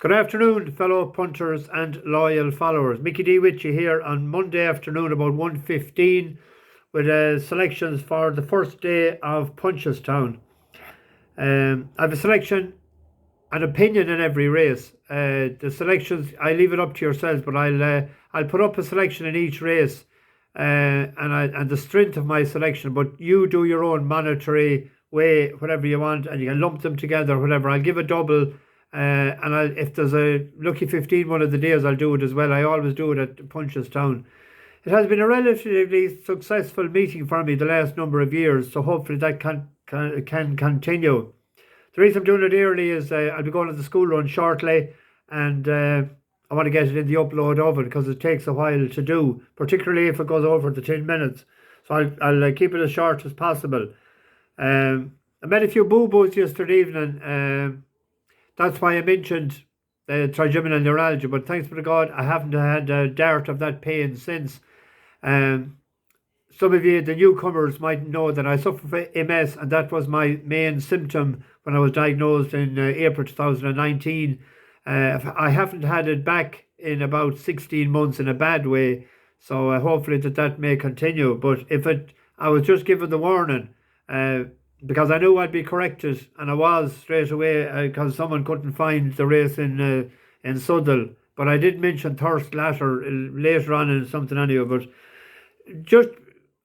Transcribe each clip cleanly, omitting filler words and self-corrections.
Good afternoon, fellow punters and loyal followers. Mickey D with you here on Monday afternoon about 1:15 with selections for the first day of Punchestown. I have a selection, an opinion in every race. The selections, I leave it up to yourselves, but I'll put up a selection in each race and the strength of my selection. But you do your own monetary way, whatever you want, and you can lump them together, whatever. I'll give a double. If there's a lucky 15 one of the days, I'll do it as well. I always do it at Punchestown. It has been a relatively successful meeting for me the last number of years, so hopefully that can continue. The reason I'm doing it early is I'll be going to the school run shortly, and I want to get it in the upload oven because it takes a while to do, particularly if it goes over the 10 minutes. So I'll keep it as short as possible. I met a few boo-boos yesterday evening. That's why I mentioned trigeminal neuralgia, but thanks be to God, I haven't had a dart of that pain since. Some of you, the newcomers, might know that I suffer from MS, and that was my main symptom when I was diagnosed in April 2019. I haven't had it back in about 16 months in a bad way, so hopefully that may continue. But I was just given the warning. Because I knew I'd be corrected, and I was straight away because someone couldn't find the race in Southwell. But I did mention Thirst later on in something anyway. But just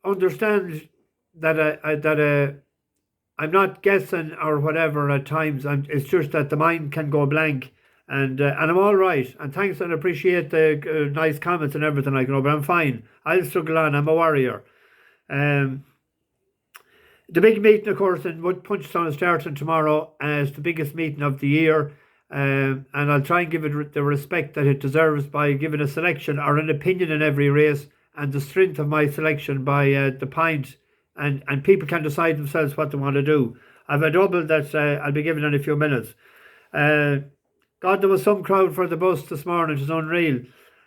understand that I'm not guessing or whatever at times. It's just that the mind can go blank, and I'm all right. And thanks and appreciate the nice comments and everything but I'm fine. I'll struggle on. I'm a warrior. The big meeting, of course, in Punchestown is starting tomorrow as the biggest meeting of the year. And I'll try and give it the respect that it deserves by giving a selection or an opinion in every race and the strength of my selection by the pint. And people can decide themselves what they want to do. I've a double that I'll be giving in a few minutes. God, there was some crowd for the bus this morning. It was unreal.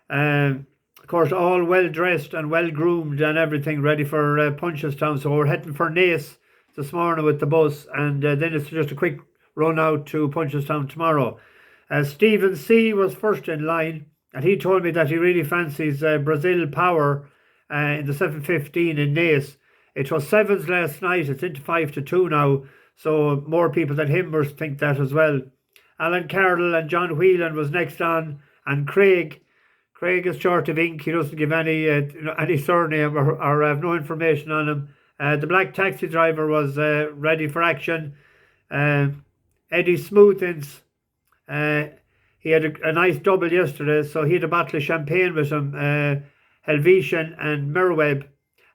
Of course, all well dressed and well groomed and everything ready for Punchestown. So we're heading for Naas this morning with the bus, and then it's just a quick run out to Punchestown tomorrow. Stephen C was first in line, and he told me that he really fancies Brazil Power in the 7:15 in Naas. It was sevens last night. It's into 5-2 now, so more people than him must think that as well. Alan Carroll and John Whelan was next on, and Craig is short of ink. He doesn't give any surname or have no information on him. The black taxi driver was ready for action. Eddie Smoothins, he had a nice double yesterday, so he had a bottle of champagne with him, Helvetian and Merweb.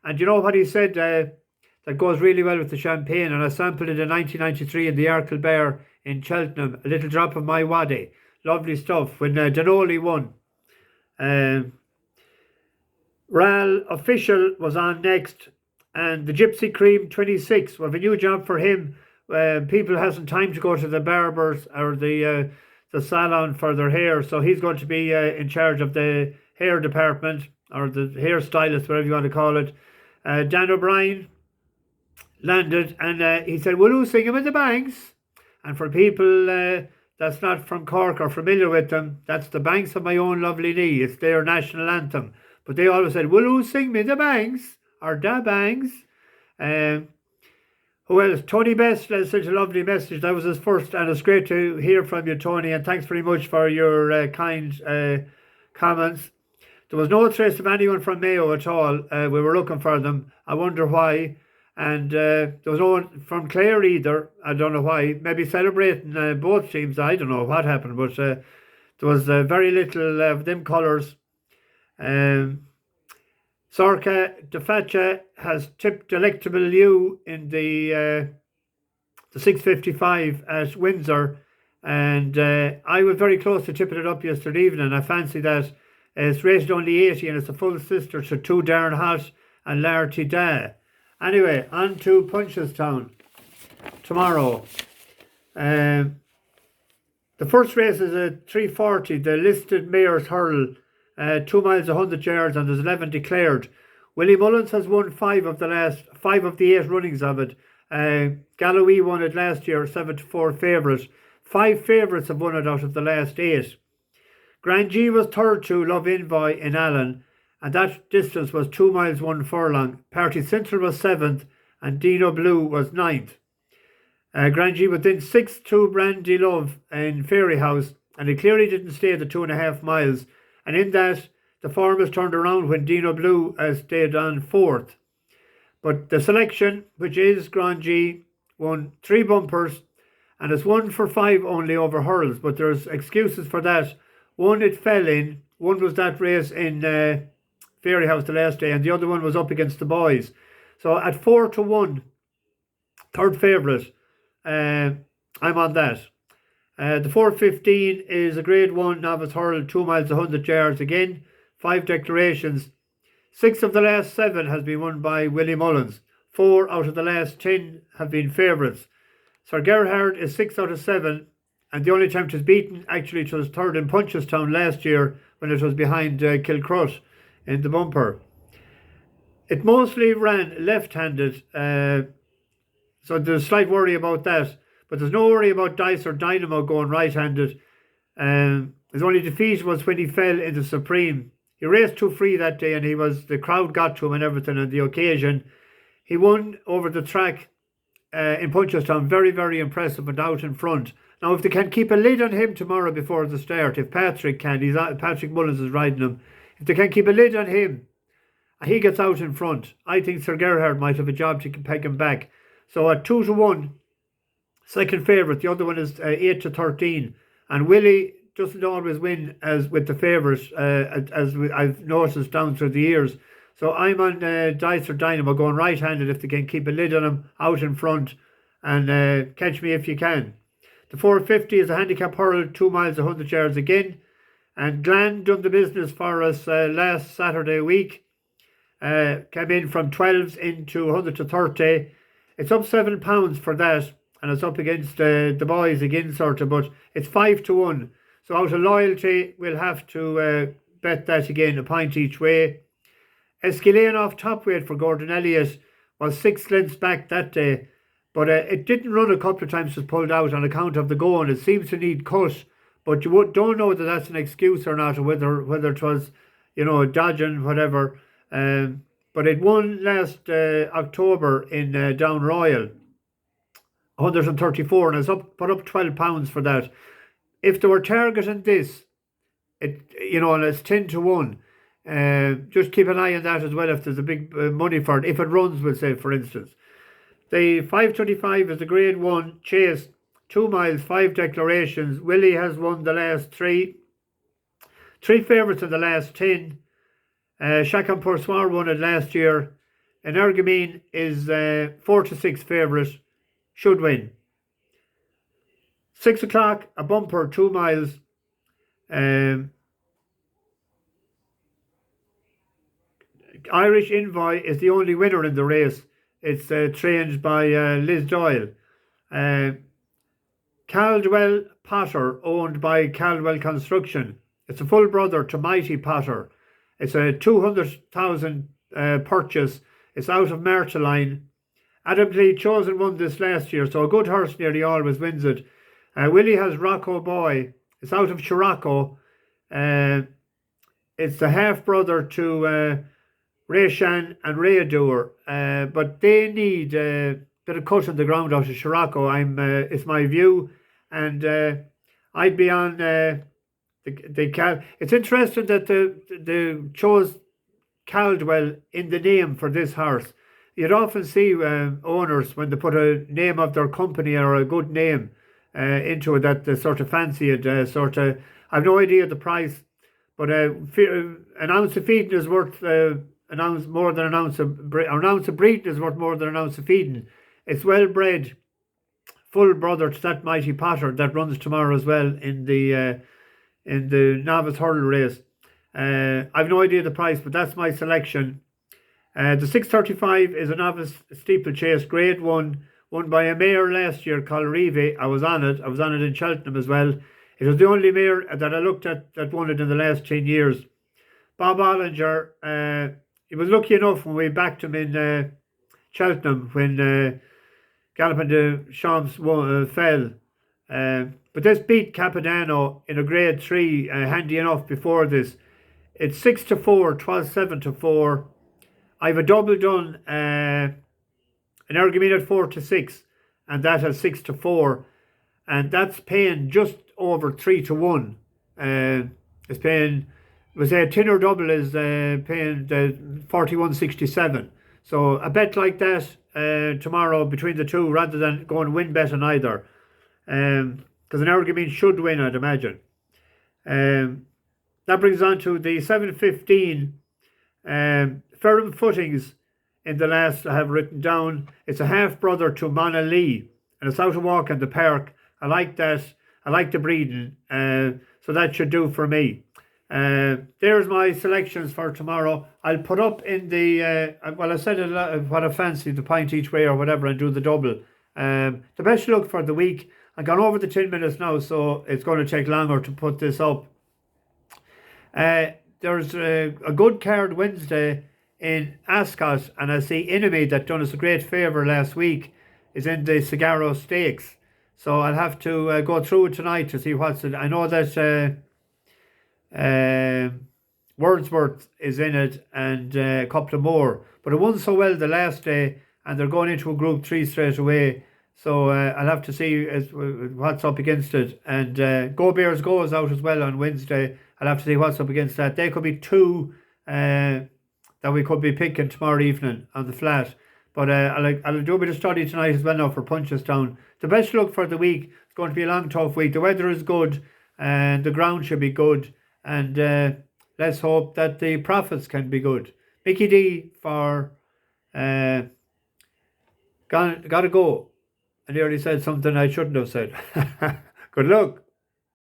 And you know what he said that goes really well with the champagne? And I sampled it in 1993 in the Arkle Bear in Cheltenham, a little drop of my waddy. Lovely stuff, when Denoli won. Ral Official was on next, and the Gypsy Cream 26. We have a new job for him. People hasn't time to go to the barbers or the salon for their hair, so he's going to be in charge of the hair department or the hairstylist, whatever you want to call it. Dan O'Brien landed, and he said, "Will you sing him in the banks?" And for people that's not from Cork or familiar with them, that's the Banks of My Own Lovely Knee. It's their national anthem. But they always said, "Will you sing me the banks?" Or "da banks." Who else? Tony Best sent a lovely message. That was his first, and it's great to hear from you, Tony, and thanks very much for your kind comments. There was no trace of anyone from Mayo at all. We were looking for them. I wonder why. And there was no one from Clare either. I don't know why. Maybe celebrating both teams. I don't know what happened, but there was very little of them colours. Sorka Defacha has tipped Delectable You in the 6:55 at Windsor, and I was very close to tipping it up yesterday evening. I fancy that it's rated only 80, and it's a full sister to Too Darn Hot and Larty Da. Anyway, on to Punchestown tomorrow. The first race is a 3:40, the listed Mayor's Hurl, 2 miles 100 yards, and there's 11 declared. Willie Mullins has won 5 of the 8 runnings of it. Galloway won it last year, 7-4 favourite. 5 favourites have won it out of the last 8. Grangee was third to Love Envoy in Allen, and that distance was 2 miles 1 furlong. Party Central was 7th, and Dino Blue was 9th. Grangee was then 6th to Brandy Love in Fairy House, and it clearly didn't stay the 2.5 miles. And in that, the form was turned around when Dino Blue stayed on 4th. But the selection, which is Grangee, won 3 bumpers, and it's 1 for 5 only over hurls. But there's excuses for that. One, it fell in. One was that race in Fairy House the last day, and the other one was up against the boys. So at 4-1, third favourite, I'm on that. The 4:15 is a grade 1 novice hurl, 2 miles 100 yards again, 5 declarations. 6 of the last 7 has been won by Willie Mullins. 4 out of the last 10 have been favourites. Sir Gerhard is 6 out of 7, and the only time it was beaten, actually, it was third in Punchestown last year when it was behind Kilcrut in the bumper. It mostly ran left-handed, so there's slight worry about that. But there's no worry about Dysart Dynamo going right-handed. His only defeat was when he fell in the Supreme. He raced too free that day, and the crowd got to him and everything on the occasion. He won over the track in Punchestown, very, very impressive and out in front. Now, if they can keep a lid on him tomorrow before the start, if Patrick can, Patrick Mullins is riding him. If they can keep a lid on him, he gets out in front. I think Sir Gerhard might have a job to peg him back. So at 2-1, second favourite. The other one is 8-13, and Willie doesn't always win as with the favourites, as I've noticed down through the years. So I'm on Dysart Dynamo going right-handed if they can keep a lid on him out in front, and catch me if you can. The 4:50 is a handicap hurl, 2 miles 100 yards again, and Glan done the business for us last Saturday week. Came in from 12s into 100 to 30. It's up £7 for that, and it's up against the boys again, sort of, but it's 5-1. So out of loyalty, we'll have to bet that again, a point each way. Eskylane off top weight for Gordon Elliott was 6 lengths back that day, but it didn't run a couple of times, was pulled out on account of the going. It seems to need cut, but you don't know that that's an excuse or not, or whether it was, dodging, whatever. But it won last October in Down Royal, 134, and it's put up £12 for that. If they were targeting this, and it's 10-1. Just keep an eye on that as well if there's a big money for it. If it runs, we'll say, for instance. The 5:25 is a grade 1 chase, 2 miles, 5 declarations. Willie has won the last 3. 3 favourites in the last 10. Shakam Poursoir won it last year. Energumene is 4-6 favourite, should win. 6 o'clock, a bumper, 2 miles. Irish Envoy is the only winner in the race. It's trained by Liz Doyle. Caldwell Potter, owned by Caldwell Construction. It's a full brother to Mighty Potter. It's a 200,000 purchase. It's out of Marteline. Adam Lee Chosen won this last year, so a good horse nearly always wins it. Willie has Rocco Boy. It's out of Chiraco. It's the half-brother to Rayshan and Rayadur, but they need a bit of cut on the ground out of Chiraco. It's my view, and I'd be on It's interesting that they chose Caldwell in the name for this horse. You'd often see owners, when they put a name of their company or a good name into it, that they sort of fancy it. I've no idea the price, but an ounce of feeding is worth an ounce more than an ounce of an ounce of breeding is worth more than an ounce of feeding. It's well bred, full brother to that Mighty Potter that runs tomorrow as well in the novice hurdle race. I've no idea the price, but that's my selection. The 6:35 is a novice steeplechase, grade 1, won by a mare last year called Rive. I was on it in Cheltenham as well. It was the only mare that I looked at that won it in the last 10 years. Bob Olinger, he was lucky enough when we backed him in Cheltenham when Gallopin de Champs fell. But this beat Capodanno in a grade 3, handy enough before this. It's 6-4, 7-4. I've a double done, Energumene at 4-6, and that at 6-4. And that's paying just over 3-1. It's paying, was a tenner double is paying 41.67. So a bet like that tomorrow between the two, rather than going win bet on either, because an Energumene should win, I'd imagine. That brings on to the 7:15 firm footings in the last I have written down. It's a half brother to Mana Lee, and it's out a walk in the park. I like that. I like the breeding, so that should do for me. There's my selections for tomorrow. I'll put up in the well, I said what I fancy, the pint each way or whatever, and do the double. The best look for the week. I've gone over the 10 minutes now, so it's going to take longer to put this up. There's a good card Wednesday in Ascot, and I see Enemy, that done us a great favour last week, is in the Cigarro Stakes. So I'll have to go through it tonight to see what's it. I know that Wordsworth is in it, and a couple of more, but it won so well the last day, and they're going into a Group 3 straight away. So I'll have to see what's up against it. And Go Bears Go is out as well on Wednesday. I'll have to see what's up against that. They could be two that we could be picking tomorrow evening on the flat. But I'll do a bit of study tonight as well now for Punchestown. The best look for the week. It's going to be a long, tough week. The weather is good, and the ground should be good. And let's hope that the profits can be good. Mickey D for gotta go. I nearly said something I shouldn't have said. Good luck.